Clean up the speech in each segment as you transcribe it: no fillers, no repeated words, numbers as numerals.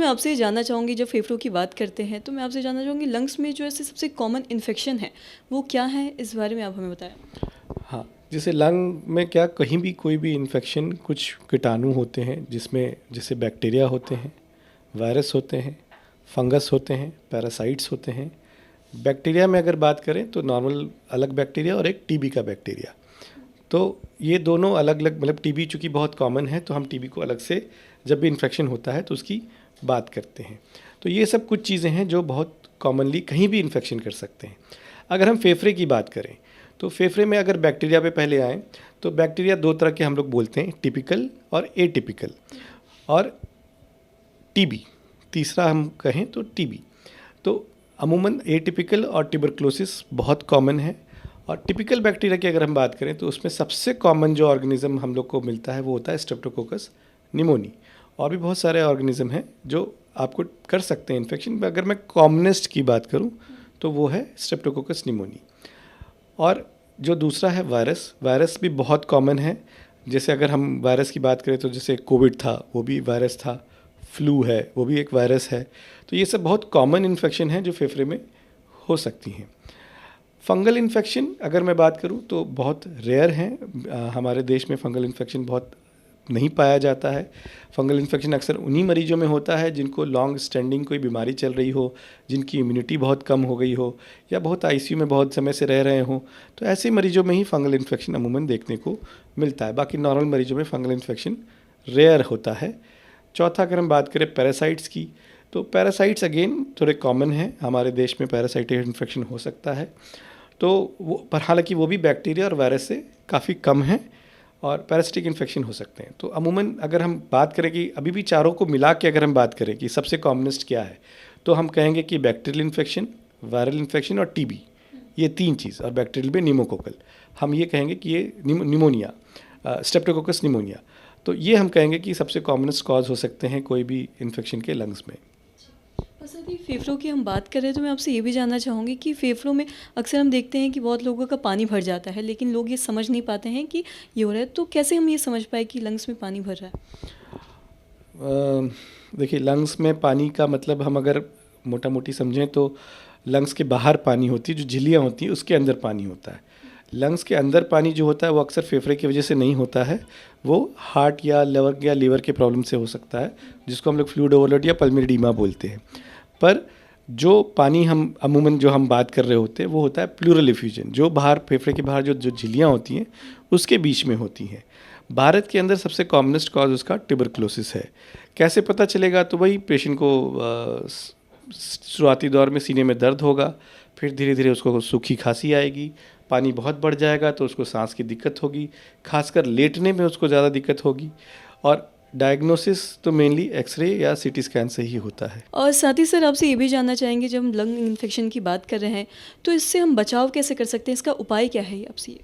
मैं आपसे ये जानना चाहूँगी, जब फेफड़ों की बात करते हैं तो मैं आपसे जानना चाहूँगी लंग्स में जो ऐसे सबसे कॉमन इन्फेक्शन है वो क्या है, इस बारे में आप हमें बताएं। हाँ, जैसे लंग में क्या कहीं भी कोई भी इन्फेक्शन, कुछ कीटाणु होते हैं जिसमें जैसे बैक्टीरिया होते हैं, वायरस होते हैं, फंगस होते हैं, पैरासाइट्स होते हैं। बैक्टीरिया में अगर बात करें तो नॉर्मल अलग बैक्टीरिया और एक टीबी का बैक्टीरिया। तो ये दोनों अलग अलग, मतलब टीबी चूँकि बहुत कॉमन है तो हम टीबी को अलग से जब भी इन्फेक्शन होता है तो उसकी बात करते हैं। तो ये सब कुछ चीज़ें हैं जो बहुत कॉमनली कहीं भी इन्फेक्शन कर सकते हैं। अगर हम फेफड़े की बात करें तो फेफड़े में अगर बैक्टीरिया पे पहले आएँ तो बैक्टीरिया दो तरह के हम लोग बोलते हैं, टिपिकल और एटिपिकल, और टीबी तीसरा हम कहें तो टीबी। तो अमूमन एटिपिकल और ट्यूबरक्लोसिस बहुत कॉमन है। और टिपिकल बैक्टीरिया की अगर हम बात करें तो उसमें सबसे कॉमन जो ऑर्गेनिज्म हम लोग को मिलता है वो होता है स्ट्रेप्टोकोकस निमोनी। और भी बहुत सारे ऑर्गेनिज्म हैं जो आपको कर सकते हैं इन्फेक्शन। अगर मैं कॉमनेस्ट की बात करूं तो वो है स्ट्रेप्टोकोकस निमोनी। और जो दूसरा है वायरस, वायरस भी बहुत कॉमन है। जैसे अगर हम वायरस की बात करें तो जैसे कोविड था वो भी वायरस था, फ्लू है वो भी एक वायरस है। तो ये सब बहुत कॉमन इन्फेक्शन है जो फेफड़े में हो सकती हैं। फंगल इन्फेक्शन अगर मैं बात करूं तो बहुत रेयर हैं। हमारे देश में फंगल इन्फेक्शन बहुत नहीं पाया जाता है। फंगल इन्फेक्शन अक्सर उन्हीं मरीजों में होता है जिनको लॉन्ग स्टैंडिंग कोई बीमारी चल रही हो, जिनकी इम्यूनिटी बहुत कम हो गई हो, या बहुत आईसीयू में बहुत समय से रह रहे हों। तो ऐसे मरीजों में ही फंगल इन्फेक्शन अमूमन देखने को मिलता है। बाकी नॉर्मल मरीजों में फंगल इन्फेक्शन रेयर होता है। चौथा अगर हम बात करें पैरासाइट्स की, तो पैरासाइट्स अगेन थोड़े कॉमन हैं। हमारे देश में पैरासाइटिक इन्फेक्शन हो सकता है। तो वो, पर हालांकि वो भी बैक्टीरिया और वायरस से काफ़ी कम है और पैरासिटिक इन्फेक्शन हो सकते हैं। तो अमूमन अगर हम बात करें कि अभी भी चारों को मिला के अगर हम बात करें कि सबसे कॉमनेस्ट क्या है, तो हम कहेंगे कि बैक्टीरियल इन्फेक्शन, वायरल इन्फेक्शन और टीबी, ये तीन चीज़, और बैक्टीरियल में निमोकोकल, हम ये कहेंगे कि ये निमोनिया, स्ट्रेप्टोकोकस निमोनिया, तो ये हम कहेंगे कि सबसे कॉमनेस्ट कॉज हो सकते हैं कोई भी इन्फेक्शन के लंग्स में। और सर, ये फेफड़ों की हम बात करें तो मैं आपसे ये भी जानना चाहूँगी कि फेफड़ों में अक्सर हम देखते हैं कि बहुत लोगों का पानी भर जाता है, लेकिन लोग ये समझ नहीं पाते हैं कि ये हो रहा है। तो कैसे हम ये समझ पाए कि लंग्स में पानी भर रहा है? देखिए, लंग्स में पानी का मतलब हम अगर मोटा मोटी समझें तो लंग्स के बाहर पानी होती है, जो झिल्लियाँ होती हैं उसके अंदर पानी होता है। लंग्स के अंदर पानी जो होता है वो अक्सर फेफड़े की वजह से नहीं होता है, वो हार्ट या लीवर के प्रॉब्लम से हो सकता है, जिसको हम लोग फ्लूइड ओवरलोड या पल्मोनरी एडीमा बोलते हैं। पर जो पानी हम अमूमन जो हम बात कर रहे होते हैं वो होता है प्लूरल इफ्यूजन, जो बाहर फेफड़े के बाहर जो जो झिल्लियाँ होती हैं उसके बीच में होती हैं। भारत के अंदर सबसे कॉमनेस्ट कॉज उसका ट्यूबरक्लोसिस है। कैसे पता चलेगा? तो वही पेशेंट को शुरुआती दौर में सीने में दर्द होगा, फिर धीरे धीरे उसको सूखी खांसी आएगी, पानी बहुत बढ़ जाएगा तो उसको सांस की दिक्कत होगी, खासकर लेटने में उसको ज़्यादा दिक्कत होगी। और डायग्नोसिस तो मेनली एक्सरे या सीटी स्कैन से ही होता है। और साथ ही सर, आपसे ये भी जानना चाहेंगे, जब हम लंग इन्फेक्शन की बात कर रहे हैं तो इससे हम बचाव कैसे कर सकते हैं, इसका उपाय क्या है, ये आपसे ये?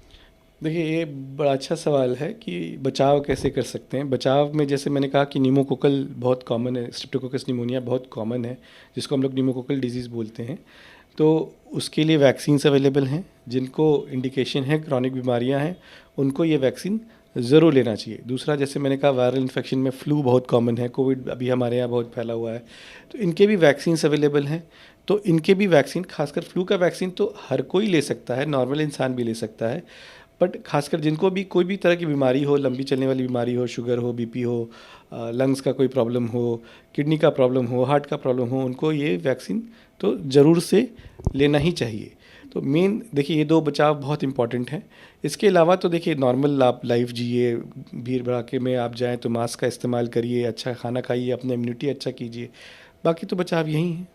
देखिए, ये बड़ा अच्छा सवाल है कि बचाव कैसे कर सकते हैं। बचाव में जैसे मैंने कहा कि निमोकोकल बहुत कॉमन है, स्ट्रेप्टोकोकस निमोनिया बहुत कॉमन है, जिसको हम लोग निमोकोकल डिजीज़ बोलते हैं। तो उसके लिए वैक्सीन्स अवेलेबल हैं। जिनको इंडिकेशन है, क्रॉनिक बीमारियां हैं, उनको ये वैक्सीन ज़रूर लेना चाहिए। दूसरा, जैसे मैंने कहा, वायरल इन्फेक्शन में फ्लू बहुत कॉमन है, कोविड अभी हमारे यहाँ बहुत फैला हुआ है, तो इनके भी वैक्सीन्स अवेलेबल हैं। तो इनके भी वैक्सीन, खासकर फ्लू का वैक्सीन तो हर कोई ले सकता है, नॉर्मल इंसान भी ले सकता है। बट खासकर जिनको भी कोई भी तरह की बीमारी हो, लंबी चलने वाली बीमारी हो, शुगर हो, बीपी हो, लंग्स का कोई प्रॉब्लम हो, किडनी का प्रॉब्लम हो, हार्ट का प्रॉब्लम हो, उनको ये वैक्सीन तो ज़रूर से लेना ही चाहिए। तो मेन देखिए, ये दो बचाव बहुत इंपॉर्टेंट हैं। इसके अलावा तो देखिए, नॉर्मल आप लाइफ जिए, भीड़ भड़ाके में आप जाएँ तो मास्क का इस्तेमाल करिए, अच्छा खाना खाइए, अपना इम्यूनिटी अच्छा कीजिए, बाकी तो बचाव यही है।